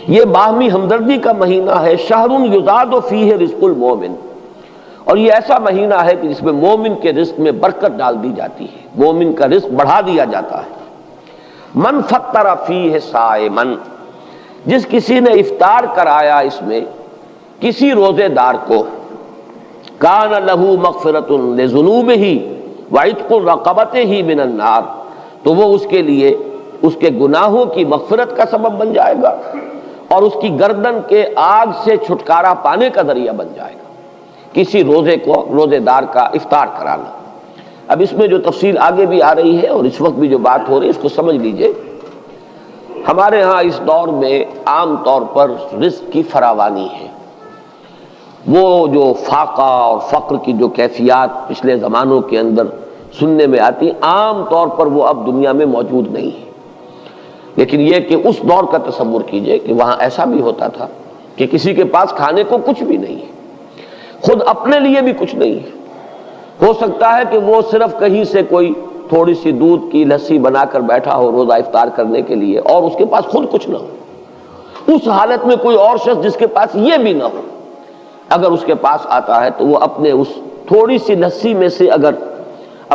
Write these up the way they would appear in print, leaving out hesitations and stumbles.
یہ باہمی ہمدردی کا مہینہ ہے، شہر یزاد فیہ رزق المومن، اور یہ ایسا مہینہ ہے کہ جس میں مومن کے رزق میں برکت ڈال دی جاتی ہے، مومن کا رزق بڑھا دیا جاتا ہے۔ من فطر فیہ صائما، جس کسی نے افطار کرایا اس میں کسی روزے دار کو، کان لہ مغفرۃ لذنوبہ وعتق رقبتہ من النار، تو وہ اس کے لیے اس کے گناہوں کی مغفرت کا سبب بن جائے گا اور اس کی گردن کے آگ سے چھٹکارا پانے کا ذریعہ بن جائے گا، کسی روزے دار کا افطار کرانا۔ اب اس میں جو تفصیل آگے بھی آ رہی ہے اور اس وقت بھی جو بات ہو رہی ہے اس کو سمجھ لیجئے۔ ہمارے ہاں اس دور میں عام طور پر رزق کی فراوانی ہے، وہ جو فاقہ اور فقر کی جو کیفیات پچھلے زمانوں کے اندر سننے میں آتی، عام طور پر وہ اب دنیا میں موجود نہیں ہے، لیکن یہ کہ اس دور کا تصور کیجئے کہ وہاں ایسا بھی ہوتا تھا کہ کسی کے پاس کھانے کو کچھ بھی نہیں ہے، خود اپنے لیے بھی کچھ نہیں ہے، ہو سکتا ہے کہ وہ صرف کہیں سے کوئی تھوڑی سی دودھ کی لسی بنا کر بیٹھا ہو روزہ افطار کرنے کے لیے، اور اس کے پاس خود کچھ نہ ہو۔ اس حالت میں کوئی اور شخص جس کے پاس یہ بھی نہ ہو، اگر اس کے پاس آتا ہے تو وہ اپنے اس تھوڑی سی لسی میں سے اگر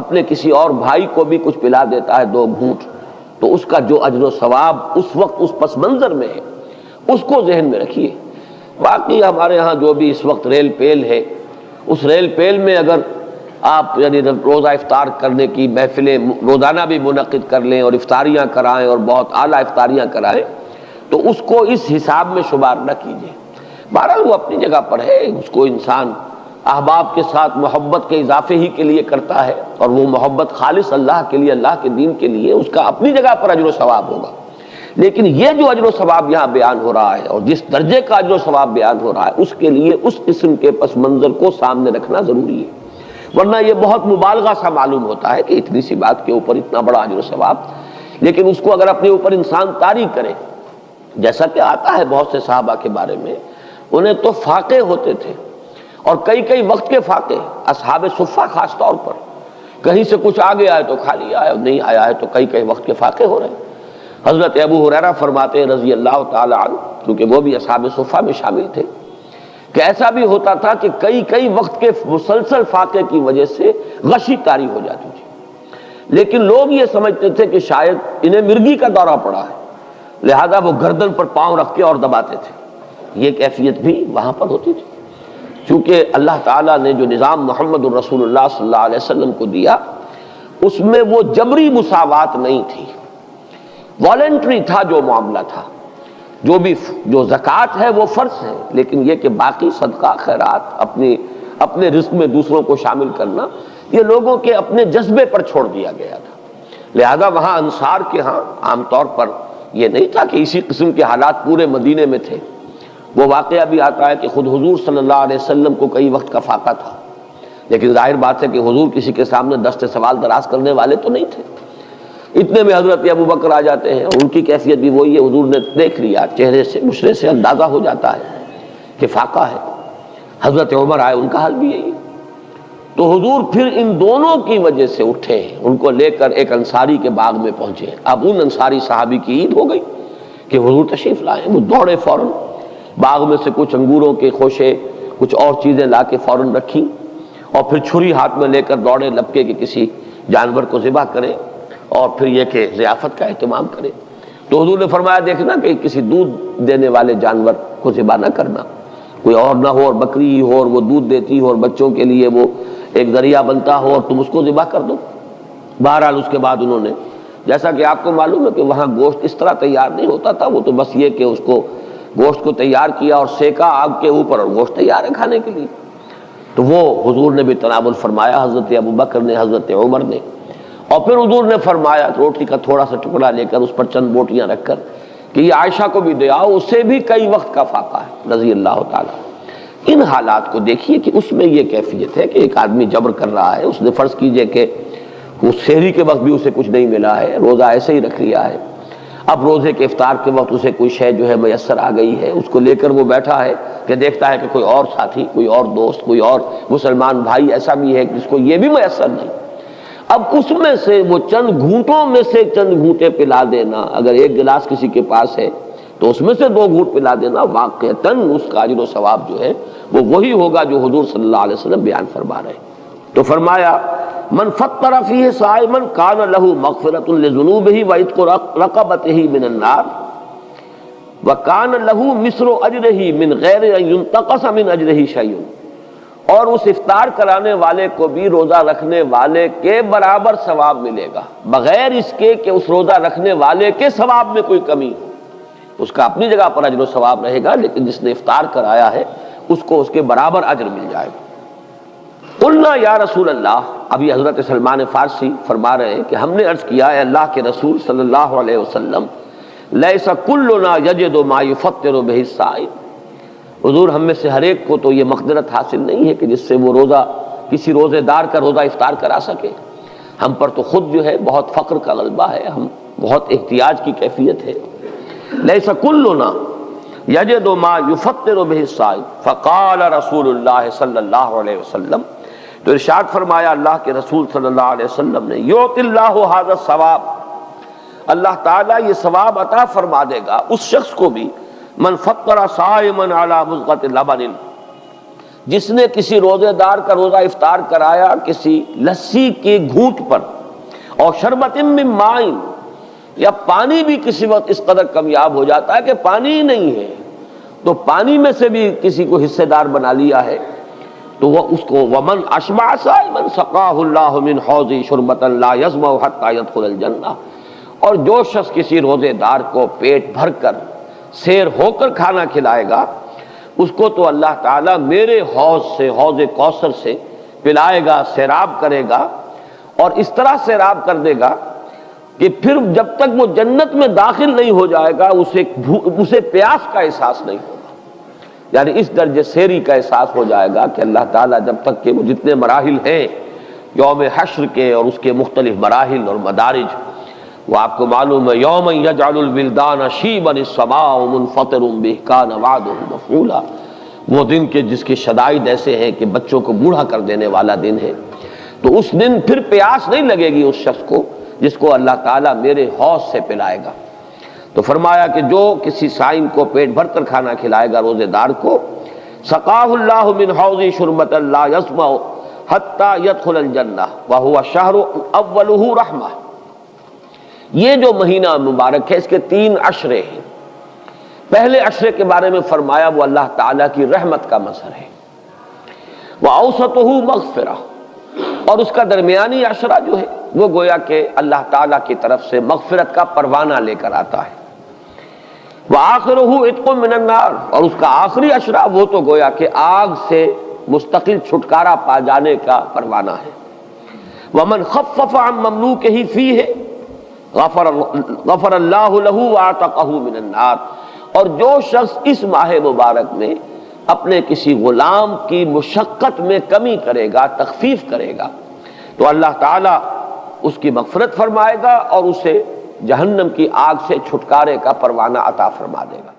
اپنے کسی اور بھائی کو بھی کچھ پلا دیتا ہے 2 گھونٹ، تو اس کا جو اجر و ثواب اس وقت اس پس منظر میں ہے اس کو ذہن میں رکھیے۔ باقی ہمارے ہاں جو بھی اس وقت ریل پیل ہے، اس ریل پیل میں اگر آپ یعنی روزہ افطار کرنے کی محفلیں روزانہ بھی منعقد کر لیں اور افطاریاں کرائیں اور بہت اعلیٰ افطاریاں کرائیں، تو اس کو اس حساب میں شمار نہ کیجیے۔ بہرحال وہ اپنی جگہ پر ہے، اس کو انسان احباب کے ساتھ محبت کے اضافے ہی کے لیے کرتا ہے، اور وہ محبت خالص اللہ کے لیے، اللہ کے دین کے لیے، اس کا اپنی جگہ پر اجر و ثواب ہوگا۔ لیکن یہ جو اجر و ثواب یہاں بیان ہو رہا ہے اور جس درجے کا اجر و ثواب بیان ہو رہا ہے، اس کے لیے اس قسم کے پس منظر کو سامنے رکھنا ضروری ہے، ورنہ یہ بہت مبالغہ سا معلوم ہوتا ہے کہ اتنی سی بات کے اوپر اتنا بڑا اجر و ثواب، لیکن اس کو اگر اپنے اوپر انسان طاری کرے، جیسا کہ آتا ہے بہت سے صحابہ کے بارے میں، انہیں تو فاقے ہوتے تھے، اور کئی کئی وقت کے فاقے، اصحاب صفہ خاص طور پر، کہیں سے کچھ آگے آئے تو کھا لیا ہے، نہیں آیا ہے تو کئی کئی وقت کے فاقے ہو رہے ہیں۔ حضرت ابو ہریرہ فرماتے ہیں رضی اللہ تعالی عنہ، کیونکہ وہ بھی اصحاب صفہ میں شامل تھے، کہ ایسا بھی ہوتا تھا کہ کئی کئی وقت کے مسلسل فاقے کی وجہ سے غشی طاری ہو جاتی تھی، لیکن لوگ یہ سمجھتے تھے کہ شاید انہیں مرگی کا دورہ پڑا ہے، لہذا وہ گردن پر پاؤں رکھ کے اور دباتے تھے۔ یہ کیفیت بھی وہاں پر ہوتی تھی، چونکہ اللہ تعالیٰ نے جو نظام محمد الرسول اللہ صلی اللہ علیہ وسلم کو دیا، اس میں وہ جبری مساوات نہیں تھی، والنٹری تھا جو معاملہ تھا۔ جو زکوٰۃ ہے وہ فرض ہے، لیکن یہ کہ باقی صدقہ خیرات اپنے رزق میں دوسروں کو شامل کرنا، یہ لوگوں کے اپنے جذبے پر چھوڑ دیا گیا تھا۔ لہذا وہاں انصار کے ہاں عام طور پر یہ نہیں تھا کہ اسی قسم کے حالات پورے مدینے میں تھے۔ وہ واقعہ بھی آتا ہے کہ خود حضور صلی اللہ علیہ وسلم کو کئی وقت کا فاقہ تھا، لیکن ظاہر بات ہے کہ حضور کسی کے سامنے دست سوال دراز کرنے والے تو نہیں تھے۔ اتنے میں حضرت ابو بکر آ جاتے ہیں، ان کی کیفیت بھی وہی ہے، حضور نے دیکھ لیا، چہرے سے مشرے سے اندازہ ہو جاتا ہے کہ فاقہ ہے۔ حضرت عمر آئے، ان کا حال بھی یہی ہے۔ تو حضور پھر ان دونوں کی وجہ سے اٹھے، ان کو لے کر ایک انصاری کے باغ میں پہنچے۔ اب ان انصاری صحابی کی عید ہو گئی کہ حضور تشریف لائے، وہ دوڑے فوراً باغ میں سے کچھ انگوروں کے خوشے، کچھ اور چیزیں لا کے فوراً رکھی، اور پھر چھری ہاتھ میں لے کر دوڑے لپکے کہ کسی جانور کو ذبح کرے اور پھر یہ کہ ضیافت کا اہتمام کرے۔ تو حضور نے فرمایا دیکھنا کہ کسی دودھ دینے والے جانور کو ذبح نہ کرنا، کوئی اور نہ ہو اور بکری ہی ہو اور وہ دودھ دیتی ہو اور بچوں کے لیے وہ ایک ذریعہ بنتا ہو اور تم اس کو ذبح کر دو۔ بہرحال اس کے بعد انہوں نے، جیسا کہ آپ کو معلوم ہے کہ وہاں گوشت اس طرح تیار نہیں ہوتا تھا، وہ تو بس یہ کہ اس کو گوشت کو تیار کیا اور سیکا آگ کے اوپر، اور گوشت تیار ہے کھانے کے لیے۔ تو وہ حضور نے بھی تناول فرمایا، حضرت ابو بکر نے، حضرت عمر نے، اور پھر حضور نے فرمایا روٹی کا تھوڑا سا ٹکڑا لے کر اس پر چند بوٹیاں رکھ کر کہ یہ عائشہ کو بھی دے آؤ، اسے بھی کئی وقت کا فاقہ ہے رضی اللہ تعالیٰ۔ ان حالات کو دیکھیے کہ اس میں یہ کیفیت ہے کہ ایک آدمی جبر کر رہا ہے، اس نے فرض کیجئے کہ اس سحری کے وقت بھی اسے کچھ نہیں ملا ہے، روزہ ایسے ہی رکھ لیا ہے، اب روزے کے افطار کے وقت اسے کوئی شے جو ہے میسر آ گئی ہے، اس کو لے کر وہ بیٹھا ہے کہ دیکھتا ہے کہ کوئی اور ساتھی، کوئی اور دوست، کوئی اور مسلمان بھائی ایسا بھی ہے جس کو یہ بھی میسر نہیں۔ اب اس میں سے وہ چند گھونٹوں میں سے چند گھونٹے پلا دینا، اگر ایک گلاس کسی کے پاس ہے تو اس میں سے 2 گھونٹ پلا دینا واقعتاً اس کا اجر و ثواب جو ہے وہ وہی ہوگا جو حضور صلی اللہ علیہ وسلم بیان فرما رہے ہیں۔ تو فرمایا من فطر فیہ صائما کان لہ مغفرۃ لذنوبہ وعتق رقبتہ من النار وکان لہ مثل اجرہ من غیر ان ينتقص من اجرہ شیء، اور اس افطار کرانے والے کو بھی روزہ رکھنے والے کے برابر ثواب ملے گا، بغیر اس کے کہ اس روزہ رکھنے والے کے ثواب میں کوئی کمی ہو۔ اس کا اپنی جگہ پر اجر و ثواب رہے گا، لیکن جس نے افطار کرایا ہے اس کو اس کے برابر اجر مل جائے گا۔ قلنا یا رسول اللہ، ابھی حضرت سلمان فارسی فرما رہے ہیں کہ ہم نے عرض کیا ہے اللہ کے رسول صلی اللہ علیہ وسلم، لیس کلنا یجد ما یفطر بہ الصائم، حضور ہم میں سے ہر ایک کو تو یہ مقدرت حاصل نہیں ہے کہ جس سے وہ روزہ کسی روزے دار کا روزہ افطار کرا سکے۔ ہم پر تو خود جو ہے بہت فقر کا غلبہ ہے، ہم بہت احتیاج کی کیفیت ہے۔ لیس کلنا یجد ما یفطر بہ الصائم فقال رسول اللہ صلی اللہ علیہ وسلم، تو ارشاد فرمایا اللہ کے رسول صلی اللہ علیہ وسلم نے، یؤتی اللہ ھذا الثواب، اللہ تعالیٰ یہ ثواب عطا فرما دے گا اس شخص کو بھی، من فطر صائما علی مضغۃ لبن، جس نے کسی روزے دار کا روزہ افطار کرایا کسی لسی کے گھونٹ پر، اور شربت من ماء، یا پانی بھی کسی وقت اس قدر کمیاب ہو جاتا ہے کہ پانی ہی نہیں ہے تو پانی میں سے بھی کسی کو حصے دار بنا لیا ہے، تو وہ اس کو ومن اشبع صائما سقاہ اللہ من حوض شربۃ لا یظمأ حتی یدخل الجنہ، اور جو شخص کسی روزے دار کو پیٹ بھر کر سیر ہو کر کھانا کھلائے گا اس کو تو اللہ تعالیٰ میرے حوض سے، حوض کوثر سے پلائے گا، سیراب کرے گا، اور اس طرح سیراب کر دے گا کہ پھر جب تک وہ جنت میں داخل نہیں ہو جائے گا اسے پیاس کا احساس نہیں ہوگا، یعنی اس درجے سیری کا احساس ہو جائے گا کہ اللہ تعالیٰ جب تک کہ وہ جتنے مراحل ہیں یوم حشر کے اور اس کے مختلف مراحل اور مدارج، وہ آپ کو معلوم ہے یوم یجعل الولدان شیبا السماء منفطر بہ کان وعدہ مفعولا، وہ دن کے جس کے شدائد ایسے ہیں کہ بچوں کو بوڑھا کر دینے والا دن ہے، تو اس دن پھر پیاس نہیں لگے گی اس شخص کو جس کو اللہ تعالیٰ میرے حوض سے پلائے گا۔ تو فرمایا کہ جو کسی صائم کو پیٹ بھر کر کھانا کھلائے گا روزے دار کو، سقاہ اللہ من حوض شربۃ لا یظمأ حتی یدخل الجنہ وہو شہر اولہ رحمہ، یہ جو مہینہ مبارک ہے اس کے 3 عشرے ہیں۔ پہلے عشرے کے بارے میں فرمایا وہ اللہ تعالیٰ کی رحمت کا مظہر ہے، وَأَوْسَطُهُ مَغْفِرَةٌ، اور اس کا درمیانی عشرہ جو ہے وہ گویا کہ اللہ تعالیٰ کی طرف سے مغفرت کا پروانہ لے کر آتا ہے، وَآخِرُهُ عِتْقٌ مِّنَ النَّارِ، اور اس کا آخری عشرہ وہ تو گویا کہ آگ سے مستقل چھٹکارا پا جانے کا پروانہ ہے۔ وَمَنْ خَفَّفَ عَن مَمْلُوكِهِ فِيهِ غفر اللہ لہ وَاعْتَقَہُ مِنَ النَّارِ، اور جو شخص اس ماہ مبارک میں اپنے کسی غلام کی مشقت میں کمی کرے گا، تخفیف کرے گا، تو اللہ تعالیٰ اس کی مغفرت فرمائے گا اور اسے جہنم کی آگ سے چھٹکارے کا پروانہ عطا فرما دے گا۔